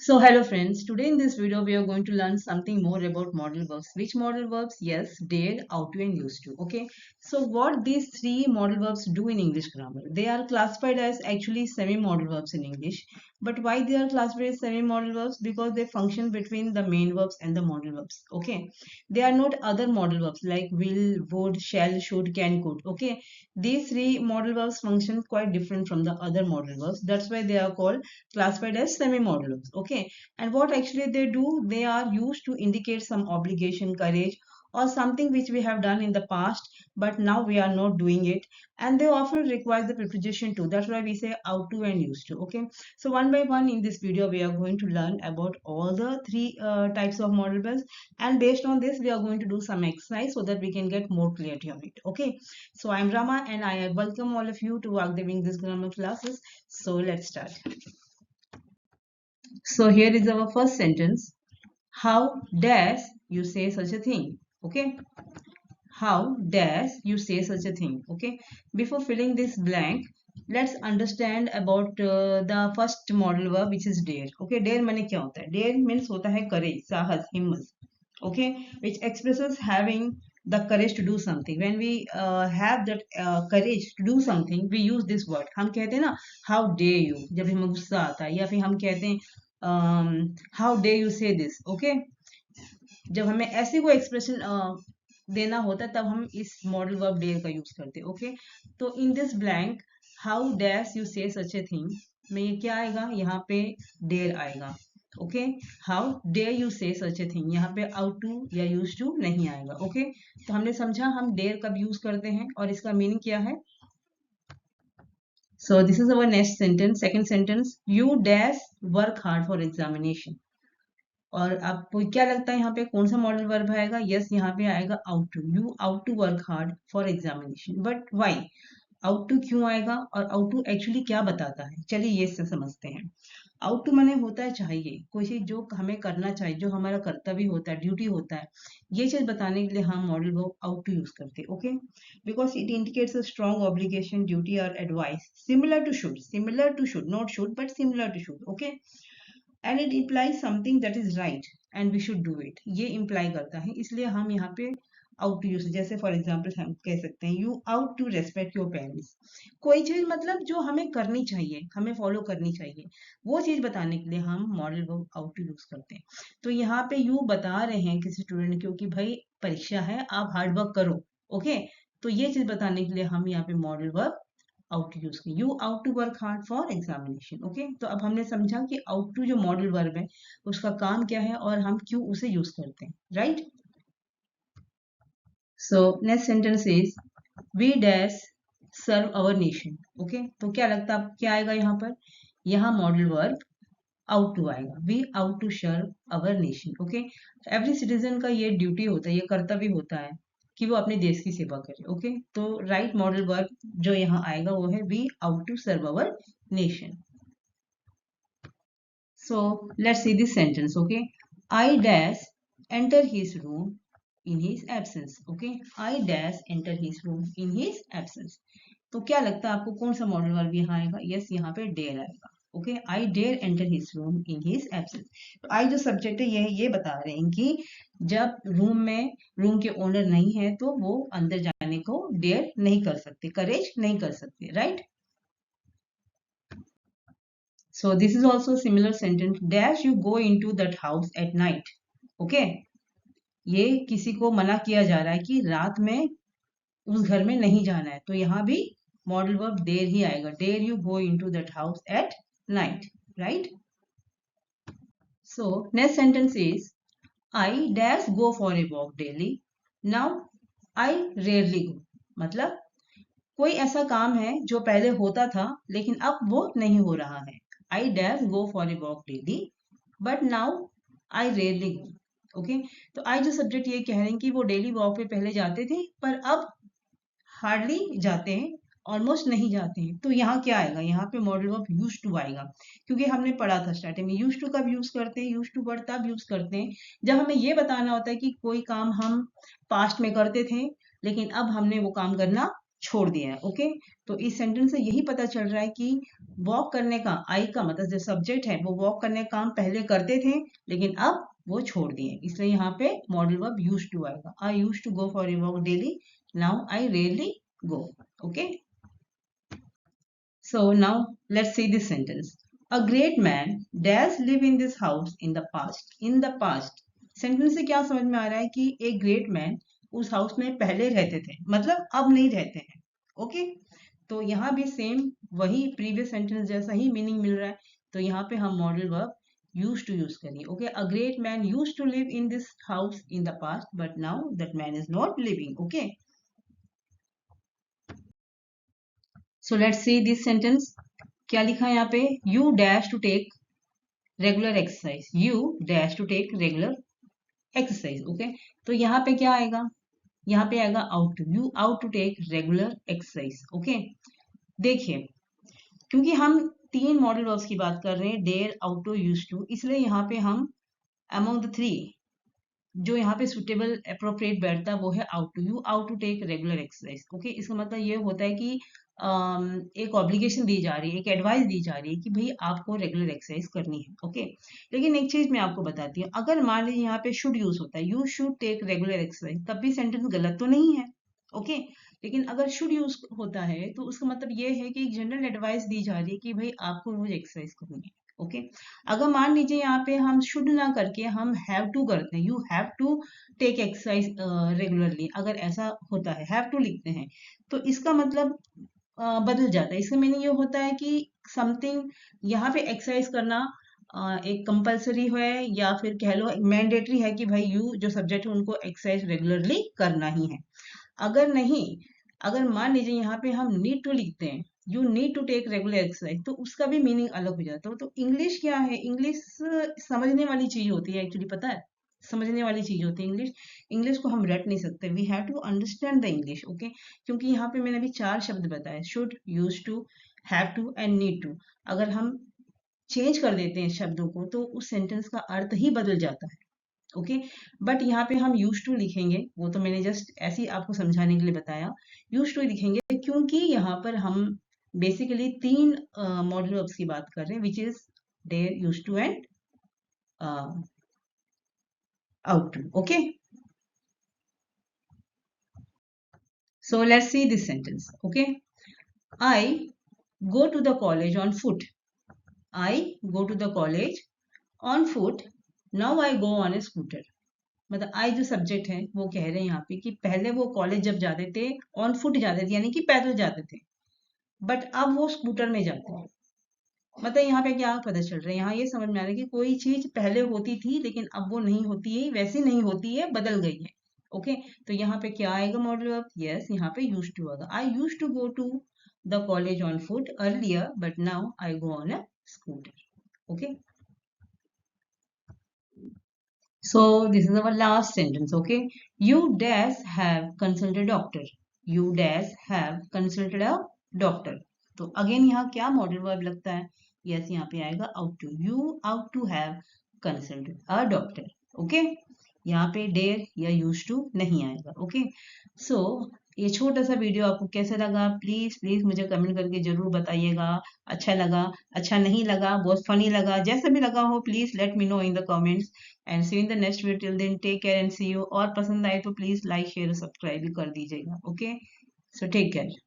So hello friends, today in this video we are going to learn something more about modal verbs. Which modal verbs? Yes, dare, ought to and used to. Okay. So what these three modal verbs do in English grammar? They are classified as actually semi-modal verbs in English. But why they are classified as semi-modal verbs? Because they function between the main verbs and the modal verbs. Okay. They are not other modal verbs like will, would, shall, should, can, could. Okay. These three modal verbs function quite different from the other modal verbs. That's why they are called classified as semi-modal verbs. Okay. And what actually they do, they are used to indicate some obligation, courage, or something which we have done in the past, but now we are not doing it. And they often require the preposition too. That's why we say ought to and used to. Okay. So one by one in this video, we are going to learn about all the three types of modal verbs. And based on this, we are going to do some exercise so that we can get more clarity on it. Okay. So I'm Rama and I welcome all of you to Vagdev English Grammar classes. So let's start. So here is our first sentence. How dares you say such a thing? Okay. How dares you say such a thing? Okay. Before filling this blank, let's understand about the first modal verb which is dare. Okay. Dare माने क्या होता है? Dare means होता है courage, साहस, हिम्मत. Okay. Which expresses having the courage to do something. When we have that courage to do something, we use this word. हम कहते हैं ना how dare you जब हमें गुस्सा आता है, या फिर हम कहते हैं how dare you say this. Okay. जब हमें ऐसे कोई एक्सप्रेशन देना होता है तब हम इस मॉडल वर्ब डेयर का यूज करते हैं. ओके. तो in this blank how dash you से सच ए थिंग में ये क्या आएगा, यहाँ पे डेयर आएगा. ओके. हाउ डेयर यू से सच ए थिंग, यहाँ पे आउट टू या यूज टू नहीं आएगा. ओके. तो हमने समझा हम डेयर कब यूज करते हैं और इसका मीनिंग क्या है. So this is our next sentence. Second sentence, you dash work hard for examination. और आपको क्या लगता है यहाँ पे कौन सा मॉडल वर्ब आएगा. यस, यहाँ पे आएगा ought to. You ought to work hard for examination. But why ought to क्यों आएगा और आउट टू एक्चुअली क्या बताता है, चलिए ये से समझते हैं. आउट टू माने होता है चाहिए, कोई चीज जो हमें करना चाहिए, जो हमारा कर्तव्य होता है, ड्यूटी होता है, ये चीज बताने के लिए हम modal verb ought to use करते हैं. Okay. Because it indicates a strong obligation, duty और advice similar to should, not should but similar to should. Okay. And it implies something that is right and we should do it. ये imply करता है, इसलिए हम यहाँ पे ought to use. जैसे for example हम कह सकते हैं you ought to respect your parents. कोई चीज मतलब जो हमें करनी चाहिए, हमें फॉलो करनी चाहिए, वो चीज बताने के लिए हम modal verb ought to use करते हैं. तो यहाँ पे यू बता रहे हैं किसी स्टूडेंट को कि भाई परीक्षा है, आप हार्ड वर्क करो. ओके. तो ये चीज बताने के लिए हम यहाँ पे modal verb ought to use की. You ought to work hard for examination. Okay. तो अब हमने समझा कि आउट टू जो मॉडल वर्ब है उसका काम क्या है और हम क्यों उसे यूज करते हैं. Right. So next sentence is we dash serve our nation. Okay. तो क्या लगता है क्या आएगा यहाँ पर, यहाँ मॉडल वर्ब आउट टू आएगा. We ought to serve our nation. Okay. Every citizen का ये ड्यूटी होता है, ये कर्तव्य होता है कि वो अपने देश की सेवा करे. ओके. तो राइट मॉडल वर्ब जो यहाँ आएगा वो है we ought to serve our nation. So let's see this sentence. Okay. I dash enter his room in his absence. Okay. I dash enter his room in his absence. तो क्या लगता है आपको कौन सा मॉडल वर्ब यहाँ आएगा. Yes, यहाँ पे डेयर आएगा. Okay. I dare enter his room in his absence. तो आई जो सब्जेक्ट है ये बता रहे हैं कि जब रूम के ओनर नहीं है तो वो अंदर जाने को डेयर नहीं कर सकते, करेज नहीं कर सकते. Right. So this is also similar sentence. Dash you go into that house at night. Okay. ये किसी को मना किया जा रहा है कि रात में उस घर में नहीं जाना है. तो यहाँ भी मॉडल वर्ब देर ही आएगा. Dare you go into that house at night. Right. So next sentence is I dash go for a walk daily. Now I rarely go. मतलब कोई ऐसा काम है जो पहले होता था लेकिन अब वो नहीं हो रहा है. आई dash go for a walk daily but now I rarely go. Okay. तो आई जो सब्जेक्ट ये कह रहे हैं कि वो डेली वॉक पे पहले जाते थे पर अब हार्डली जाते हैं, ऑलमोस्ट नहीं जाते हैं. तो यहाँ क्या आएगा, यहाँ पे मॉडल वर्ब यूज टू आएगा. क्योंकि हमने पढ़ा था स्टार्टिंग में यूज टू कब यूज करते हैं, यूज टू वर्ड तब यूज करते हैं जब हमें ये बताना होता है कि कोई काम हम पास्ट में करते थे लेकिन अब हमने वो काम करना छोड़ दिया है। ओके, तो इस सेंटेंस से यही पता चल रहा है कि वॉक करने का, आई का मतलब जो सब्जेक्ट है वो वॉक करने का काम पहले करते थे लेकिन अब वो छोड़ दिए, इसलिए यहाँ पे मॉडल वर्ब यूज टू आएगा। I used to go for a walk daily, now I rarely go. Okay, so now let's see this sentence. A great man does live in this house in the past. In the past sentence से क्या समझ में आ रहा है कि एक great man उस house में पहले रहते थे, मतलब अब नहीं रहते हैं। ओके, तो यहाँ भी सेम वही प्रीवियस सेंटेंस जैसा ही मीनिंग मिल रहा है, तो यहाँ पे हम modal verb used to use करेंगे। Okay, a great man used to live in this house in the past but now that man is not living. Okay, so let's see this sentence. क्या लिखा है यहाँ पे? You dash to take regular exercise, you dash to take regular exercise. Okay, तो यहाँ पे क्या आएगा? यहाँ पे आएगा ought to, you ought to take regular exercise. Okay, देखिए क्योंकि हम 3 मॉडल वर्ब्स की बात कर रहे हैं, dare, ought to, used to, इसलिए यहाँ पे हम अमंग द 3 जो यहाँ पे सुटेबल अप्रोप्रिएट बैठता है वो है ought to, you ought to take regular exercise. Okay, इसका मतलब ये होता है कि एक ऑब्लिगेशन दी जा रही है, एक एडवाइस दी जा रही है कि भाई आपको रेगुलर एक्सरसाइज करनी है। ओके, लेकिन एक चीज मैं आपको बताती हूँ, अगर मान लीजिए यहाँ पे शुड यूज होता है, you should take regular exercise, तब भी सेंटेंस गलत तो नहीं है। ओके, लेकिन अगर शुड यूज होता है तो उसका मतलब ये है कि एक जनरल एडवाइस दी जा रही है कि भाई आपको रोज एक्सरसाइज करनी है। ओके, अगर मान लीजिए यहाँ पे हम शुड ना करके हम हैव टू करते हैं, you have to take exercise regularly, अगर ऐसा होता है, हैव टू लिखते हैं, तो इसका मतलब बदल जाता है। इसका मीनिंग ये होता है कि समथिंग यहाँ पे एक्सरसाइज करना एक कंपलसरी है या फिर कह लो मैंडेटरी है कि भाई यू जो सब्जेक्ट है उनको एक्सरसाइज रेगुलरली करना ही है। अगर नहीं, अगर मान लीजिए यहाँ पे हम नीड टू लिखते हैं, you need to take regular exercise, तो उसका भी मीनिंग अलग हो जाता है। तो इंग्लिश क्या है? इंग्लिश समझने वाली चीज होती है, एक्चुअली पता है, समझने वाली चीज होती है इंग्लिश। इंग्लिश को हम रट नहीं सकते, we have to understand the English. Okay, क्योंकि यहाँ पे मैंने अभी 4 शब्द बताए, should, used to, have to and need to. अगर हम चेंज कर देते हैं शब्दों को तो उस सेंटेंस का अर्थ ही बदल जाता है। ओके, बट यहाँ पे हम यूज टू लिखेंगे, वो तो मैंने जस्ट ऐसे ही आपको समझाने के लिए बताया, यूज टू लिखेंगे क्योंकि यहाँ पर हम बेसिकली 3 मॉडल वर्ब्स की बात कर रहे हैं, which is there, used to and ought to. Okay, so let's see this sentence. Okay, I go to the college on foot, I go to the college on foot, now I go on a scooter। मतलब आई जो subject है वो कह रहे हैं यहाँ पे कि पहले वो कॉलेज जब जाते थे ऑन फुट जाते थे, यानी कि पैदल जाते थे, बट अब वो स्कूटर में जाते हैं। मतलब यहाँ पे क्या पता चल रहा है? यहाँ ये समझ में आ रहा है कि कोई चीज पहले होती थी लेकिन अब वो नहीं होती है, वैसी नहीं होती है, बदल गई है। ओके, तो यहाँ पे क्या आएगा मॉडल वर्ब? यस, यहाँ पे यूज टू आएगा। I used to go to the college on foot earlier but now I go on a scooter. Okay, so this is our last sentence. Okay, you dash have consulted doctor, you dash have consulted a doctor। तो again यहाँ क्या modal verb लगता है? Yes, यहाँ पे आएगा ought to, you ought to have consulted a doctor. Okay, यहाँ पे डेयर या यूज टू नहीं आएगा। ओके, सो ये छोटा सा वीडियो आपको कैसा लगा? प्लीज प्लीज मुझे कमेंट करके जरूर बताइएगा। अच्छा लगा, अच्छा नहीं लगा, बहुत फनी लगा, जैसा भी लगा हो please let me know in the comments. And see in the next video, till then take care and see you. और पसंद आए तो प्लीज लाइक शेयर सब्सक्राइब भी कर दीजिएगा। Okay, so take care.